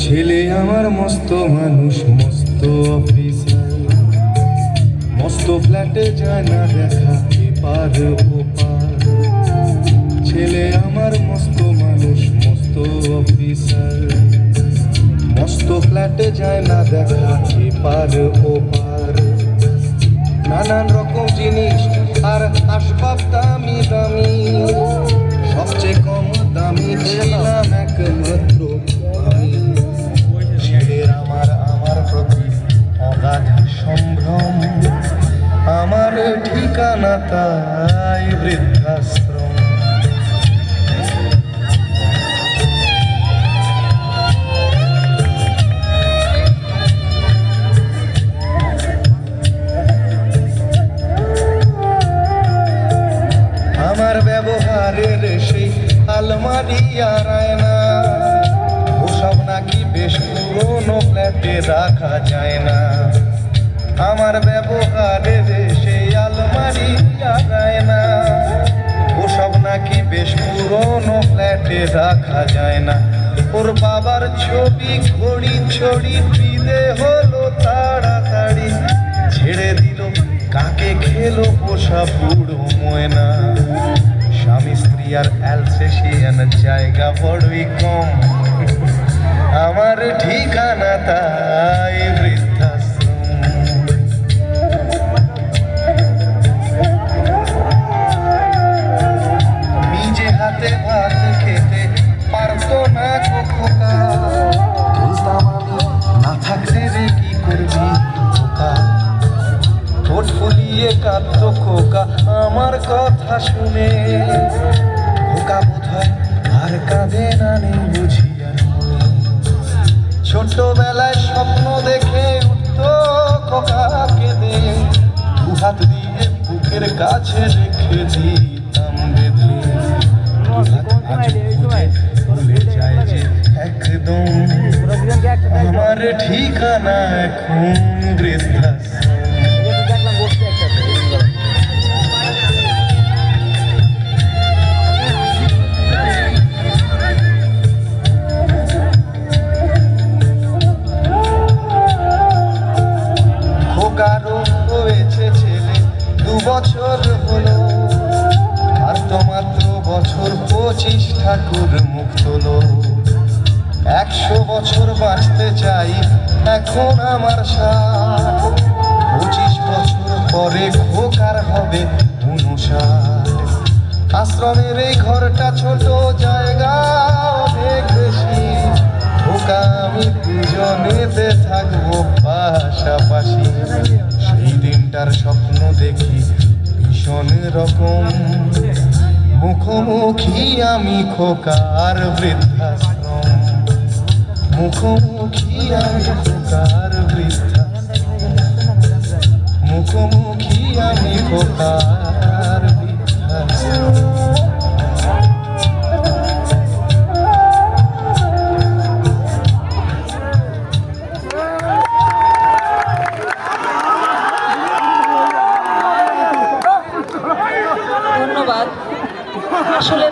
ছেলে আমার মস্ত মানুষ, মস্ত অফিসার, মস্ত ফ্ল্যাটে যায় না দেখা এপার ওপার। ছেলে আমার মস্ত মানুষ, মস্ত অফিসার, মস্ত ফ্ল্যাটে যায় না দেখা এপার ওপার। নানান রকম জিনিস আর আসবাব দামি দামি, সবচেয়ে কম দামি ছিলাম একমাত্র আমি। ছেলের আমার প্রতি অগাধ সম্ভ্রম, আমার ঠিকানা তাই বৃদ্ধাশ্রম। আমার ব্যবহারের সেই আলমারি আর আয়না, ওসব নাকি বেশ পুরোনো ফ্ল্যাটে রাখা যায় না। আমার ব্যবহারের সেই আলমারি আর আয়না, ওসব নাকি বেশ পুরোনো ফ্ল্যাটে রাখা যায় না। ওর বাবার ছবি ঘড়ি ছড়ি দিলে হলো তাড়াতাড়ি, ছেড়ে দিল কাকে খেলো পোষা বুড়ো ময়না। স্বামী স্ত্রী আর অ্যালসেশিয়ান জায়গা বড়ই কম, আমার ঠিকানা তাই বৃদ্ধাশ্রম। নিজে হাতে ভাত খেতে পারতো না খোকা, বলতাম আমি না থাকলে রে কি করবি খোকা। ঠোঁট ফুলিয়ে কাঁদতো খোকা আমার কথা শুনে, খোকা বোধহয় আর কাঁদে না নেই বুঝি আর মনে। ছোটবেলায় স্বপ্ন দেখে উঠতো খোকা কেঁদে, দুহাত দিয়ে বুকের কাছে রেখে দিতাম বেঁধে। ভুলে যায় যে একদম, আমার ঠিকানা এখন বৃদ্ধাশ্রম। খোকারও হয়েছে ছেলে 2 বছর হলো, আর তো মাত্র বছর 25 ঠাকুর মুখ তোলো। 100 বছর বাঁচতে চাই এখন আমার 60, 25 বছর পরে খোকার হবে 59। আশ্রমের এই ঘরটা ছোট, জায়গা অনেক বেশি, খোকা আমি দুজনেতে থাকবো পাশাপাশি। সেই দিনটার স্বপ্ন দেখি ভীষণ রকম, মুখোমুখি আমি খোকার বৃদ্ধাশ্রম। মুখোমুখি আমি খোকার বৃদ্ধাশ্রম, মুখোমুখি আমি খোকার বৃদ্ধাশ্রম। ধন্যবাদ। আসলে